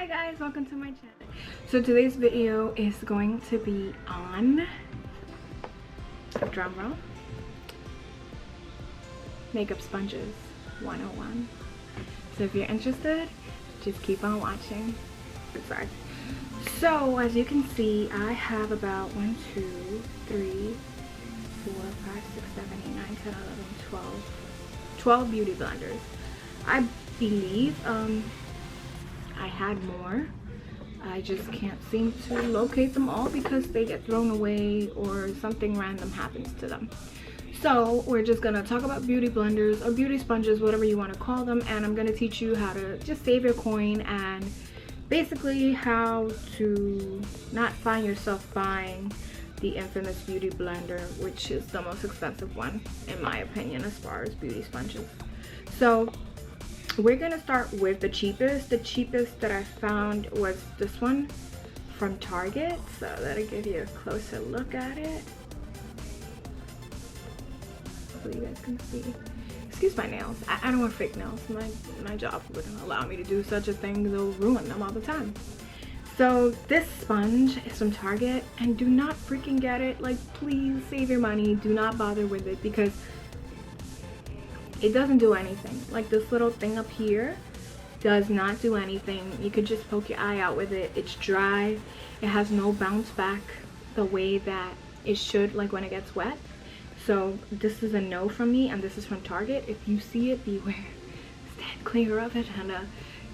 Hi guys, welcome to my channel. So today's video is going to be on, drum roll, makeup sponges 101. So if you're interested, just keep on watching. Sorry. So as you can see, I have about 1, 2, 3, 4, 5, 6, 7, 8, 9, 10, 11, 12 beauty blenders. I believe I had more. I just can't seem to locate them all because they get thrown away or something random happens to them. So we're just gonna talk about beauty blenders or beauty sponges, whatever you want to call them, and I'm gonna teach you how to just save your coin and basically how to not find yourself buying the infamous beauty blender, which is the most expensive one in my opinion as far as beauty sponges. So we're gonna start with the cheapest. The cheapest that I found was this one from Target. So that'll give you a closer look at it so you guys can see. Excuse my nails. I don't want fake nails. My job wouldn't allow me to do such a thing. They'll ruin them all the time. So this sponge is from Target, and do not freaking get it. Like, please save your money. Do not bother with it because it doesn't do anything. Like, this little thing up here does not do anything. You could just poke your eye out with it. It's dry. It has no bounce back the way that it should, like when it gets wet. So this is a no from me, and this is from Target. If you see it, beware. Stand clear of it and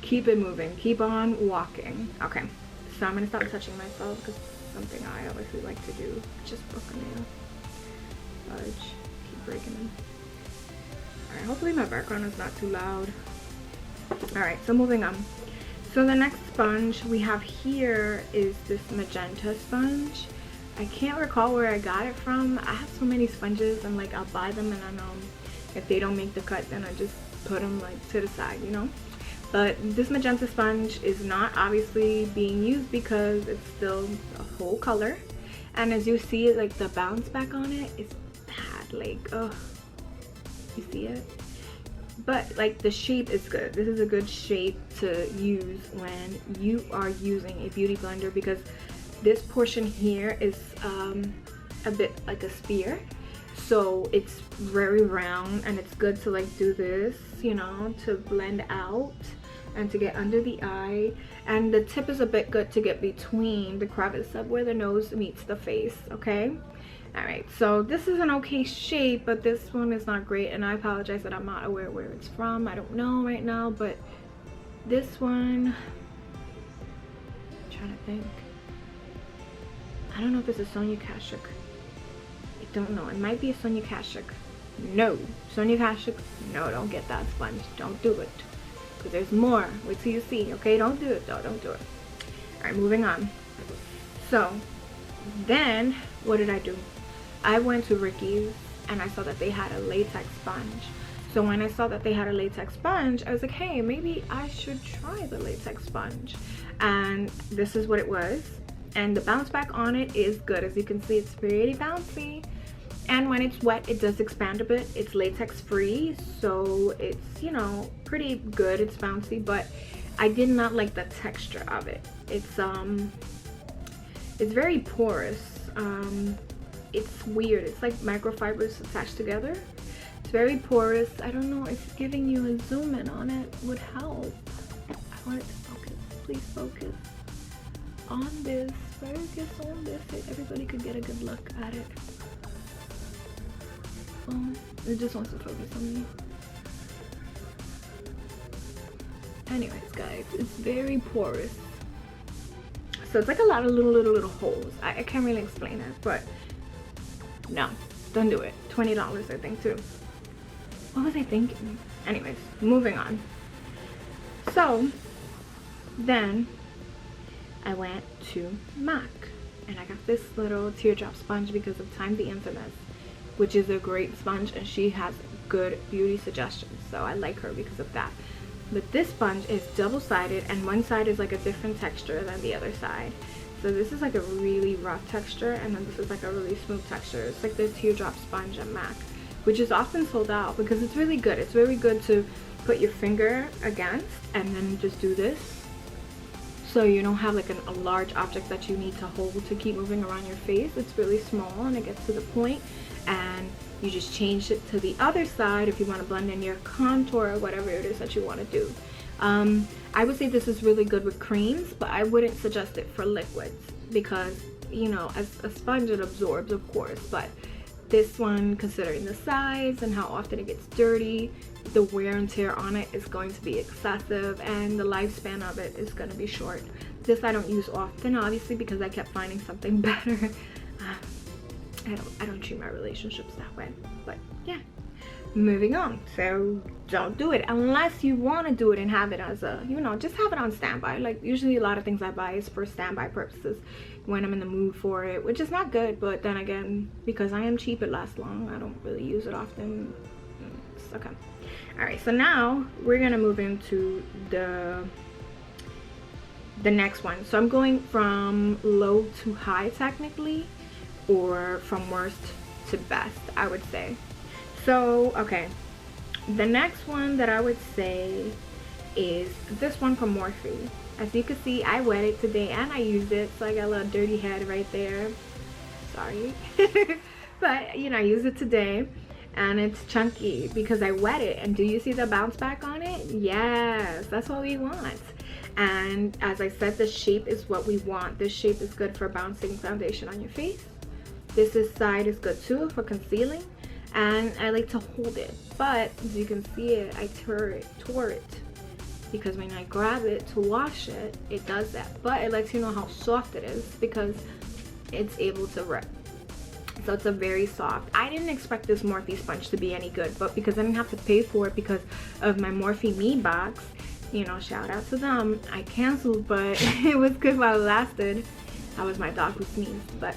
keep it moving. Keep on walking. Okay, so I'm gonna stop touching myself because it's something I obviously like to do. Just broke a nail. Fudge. Keep breaking them. Alright, hopefully my background is not too loud. Alright, so moving on. So the next sponge we have here is this Magenta sponge. I can't recall where I got it from. I have so many sponges and like I'll buy them and then if they don't make the cut, then I just put them like to the side, you know. But this Magenta sponge is not obviously being used because it's still a whole color. And as you see, like the bounce back on it is bad. Like, oh. You see it? But like the shape is good. This is a good shape to use when you are using a beauty blender because this portion here is a bit like a spear, so it's very round and it's good to like do this, you know, to blend out and to get under the eye, and the tip is a bit good to get between the crevice of where the nose meets the face. Okay. Alright, so this is an okay shape, but this one is not great, and I apologize that I'm not aware where it's from. I don't know right now, but this one, I'm trying to think. I don't know if this is Sonia Kashuk. I don't know. It might be a Sonia Kashuk. No. Sonia Kashuk, no, don't get that sponge. Don't do it. Because there's more. Wait till you see, okay? Don't do it, though. Don't do it. Alright, moving on. So, then, what did I do? I went to Ricky's and I saw that they had a latex sponge. So when I saw that they had a latex sponge, I was like, hey, maybe I should try the latex sponge. And this is what it was. And the bounce back on it is good. As you can see, it's pretty bouncy. And when it's wet, it does expand a bit. It's latex free, so it's, you know, pretty good. It's bouncy, but I did not like the texture of it. It's very porous. It's weird. It's like microfibers attached together. It's very porous. I don't know if giving you a zoom in on it would help. I want it to focus. Please focus on this. Focus on this so everybody could get a good look at it. It just wants to focus on me. Anyways, guys, it's very porous. So it's like a lot of little holes. I can't really explain it, but no, don't do it. $20 I think too. What was I thinking? Anyways, moving on. So then I went to MAC and I got this little teardrop sponge because of Time the Infamous, which is a great sponge and she has good beauty suggestions, so I like her because of that. But this sponge is double-sided and one side is like a different texture than the other side. So this is like a really rough texture, and then this is like a really smooth texture. It's like the teardrop sponge at MAC, which is often sold out because it's really good. It's very good to put your finger against and then just do this so you don't have like a large object that you need to hold to keep moving around your face. It's really small and it gets to the point, and you just change it to the other side if you want to blend in your contour or whatever it is that you want to do. I would say this is really good with creams, but I wouldn't suggest it for liquids because, you know, as a sponge it absorbs, of course, but this one, considering the size and how often it gets dirty, the wear and tear on it is going to be excessive, and the lifespan of it is going to be short. This I don't use often, obviously, because I kept finding something better. I don't treat my relationships that way, but yeah. Moving on. So don't do it unless you want to do it and have it as a, you know, just have it on standby. Like usually a lot of things I buy is for standby purposes when I'm in the mood for it, which is not good, but then again, because I am cheap, it lasts long. I don't really use it often. It's okay. All right, so now we're gonna move into the next one. So I'm going from low to high technically, or from worst to best, I would say. So, okay, the next one that I would say is this one from Morphe. As you can see, I wet it today and I used it, so I got a little dirty head right there. Sorry. But, you know, I used it today and it's chunky because I wet it. And do you see the bounce back on it? Yes, that's what we want. And as I said, the shape is what we want. This shape is good for bouncing foundation on your face. This side is good too for concealing. And I like to hold it, but as you can see it, I tore it because when I grab it to wash it, it does that, but it lets you know how soft it is because it's able to rip. So it's a very soft. I didn't expect this Morphe sponge to be any good, but because I didn't have to pay for it because of my Morphe Me box, you know, shout out to them, I canceled, but it was good while it lasted. That was my dog who sneezed, but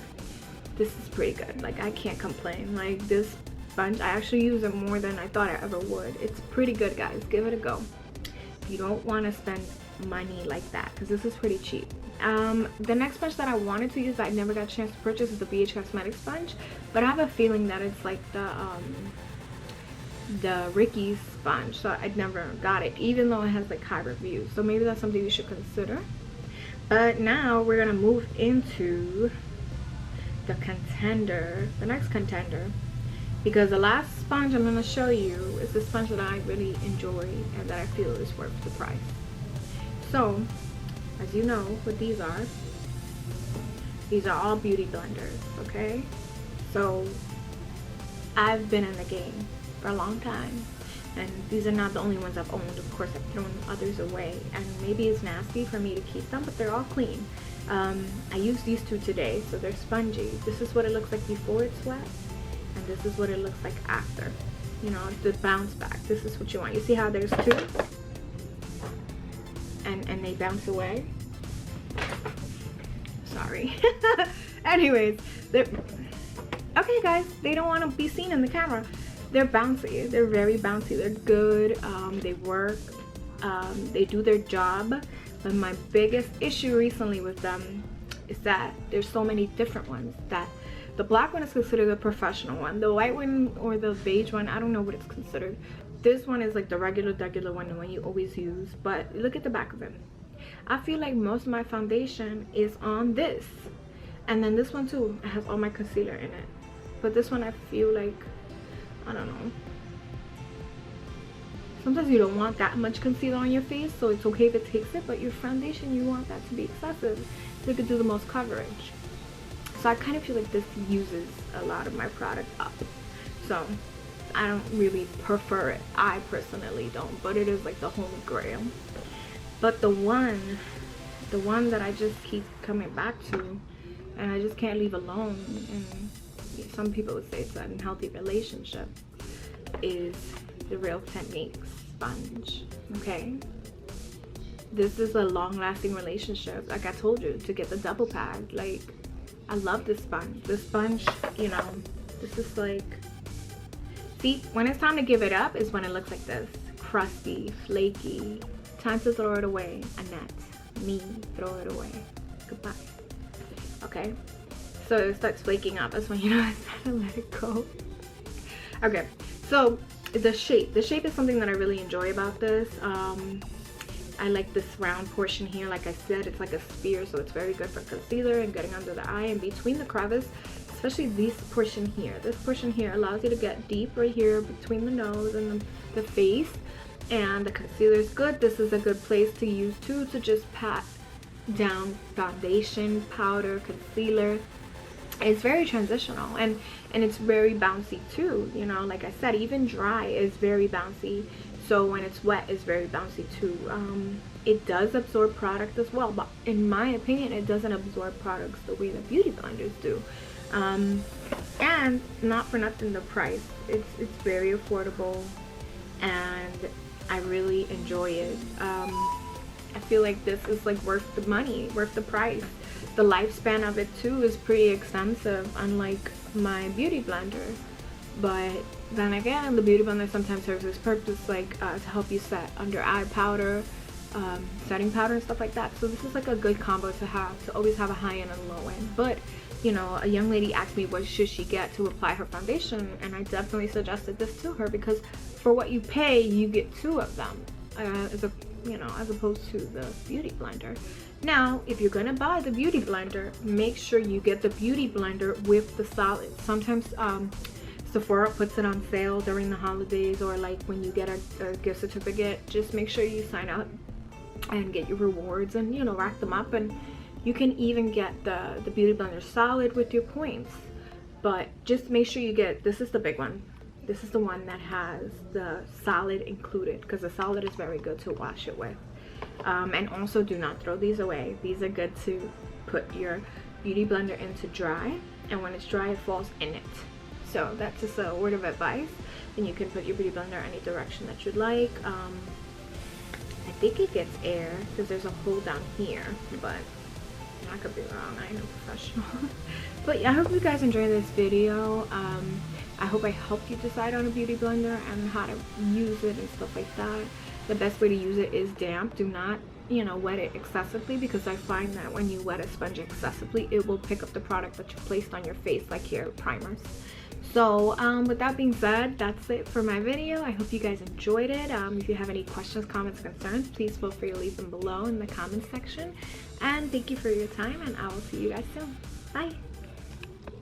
this is pretty good. Like, I can't complain. Like, this sponge, I actually use it more than I thought I ever would. It's pretty good, guys. Give it a go. You don't want to spend money like that because this is pretty cheap. The next sponge that I wanted to use that I never got a chance to purchase is the BH Cosmetics sponge, but I have a feeling that it's like the Ricky's sponge, so I never got it, even though it has like high reviews. So maybe that's something you should consider. But now we're gonna move into the contender, the next contender, because the last sponge I'm going to show you is the sponge that I really enjoy and that I feel is worth the price. So, as you know what these are all beauty blenders, okay? So, I've been in the game for a long time, and these are not the only ones I've owned. Of course, I've thrown others away, and maybe it's nasty for me to keep them, but they're all clean. I used these two today, so they're spongy. This is what it looks like before it's wet, and this is what it looks like after. You know, the bounce back. This is what you want. You see how there's two? And they bounce away. Sorry. Anyways, okay guys, they don't want to be seen in the camera. They're bouncy. They're very bouncy. They're good. They work. They do their job. But my biggest issue recently with them is that there's so many different ones. That the black one is considered a professional one. The white one or the beige one, I don't know what it's considered. This one is like the regular one, the one you always use. But look at the back of it. I feel like most of my foundation is on this. And then this one too, it has all my concealer in it. But this one I feel like, I don't know. Sometimes you don't want that much concealer on your face, so it's okay if it takes it, but your foundation, you want that to be excessive so you can do the most coverage. So I kind of feel like this uses a lot of my product up. So I don't really prefer it. I personally don't, but it is like the holy grail. But the one that I just keep coming back to and I just can't leave alone, and some people would say it's an unhealthy relationship, is the Real Techniques sponge. Okay, this is a long-lasting relationship. Like I told you, to get the double pad, like I love this sponge. This sponge, you know, this is like, see, when it's time to give it up is when it looks like this, crusty, flaky. Time to throw it away. Annette, me, throw it away. Goodbye. Okay, so it starts flaking up. That's when you know it's time to let it go. Okay, so the shape is something that I really enjoy about this. I like this round portion here. Like I said, it's like a spear, so it's very good for concealer and getting under the eye and between the crevice, especially this portion here. This portion here allows you to get deep right here between the nose and the face, and the concealer is good. This is a good place to use too, to just pat down foundation, powder, concealer. It's very transitional, and it's very bouncy too. You know, like I said, even dry is very bouncy, so when it's wet it's very bouncy too. It does absorb product as well, but in my opinion it doesn't absorb products the way the beauty blenders do. And not for nothing, the price, it's very affordable and I really enjoy it. I feel like this is like worth the money, worth the price. The lifespan of it too is pretty extensive, unlike my beauty blender. But then again, the beauty blender sometimes serves its purpose, like to help you set under eye powder, setting powder and stuff like that. So this is like a good combo to have, to always have a high end and low end. But you know, a young lady asked me what should she get to apply her foundation, and I definitely suggested this to her, because for what you pay you get 2 of them, as opposed to the beauty blender. Now, if you're gonna buy the beauty blender, make sure you get the beauty blender with the solid. Sometimes Sephora puts it on sale during the holidays, or like when you get a gift certificate. Just make sure you sign up and get your rewards and, you know, rack them up, and you can even get the beauty blender solid with your points. But just make sure you get, this is the big one. This is the one that has the solid included, because the solid is very good to wash it with. And also, do not throw these away. These are good to put your beauty blender into dry, and when it's dry it falls in it. So that's just a word of advice. And you can put your beauty blender any direction that you'd like. I think it gets air because there's a hole down here, but I could be wrong, I am a professional. But yeah, I hope you guys enjoy this video. I hope I helped you decide on a beauty blender and how to use it and stuff like that. The best way to use it is damp. Do not, you know, wet it excessively, because I find that when you wet a sponge excessively, it will pick up the product that you placed on your face, like hair primers. So with that being said, that's it for my video. I hope you guys enjoyed it. If you have any questions, comments, concerns, please feel free to leave them below in the comments section. And thank you for your time, and I will see you guys soon. Bye.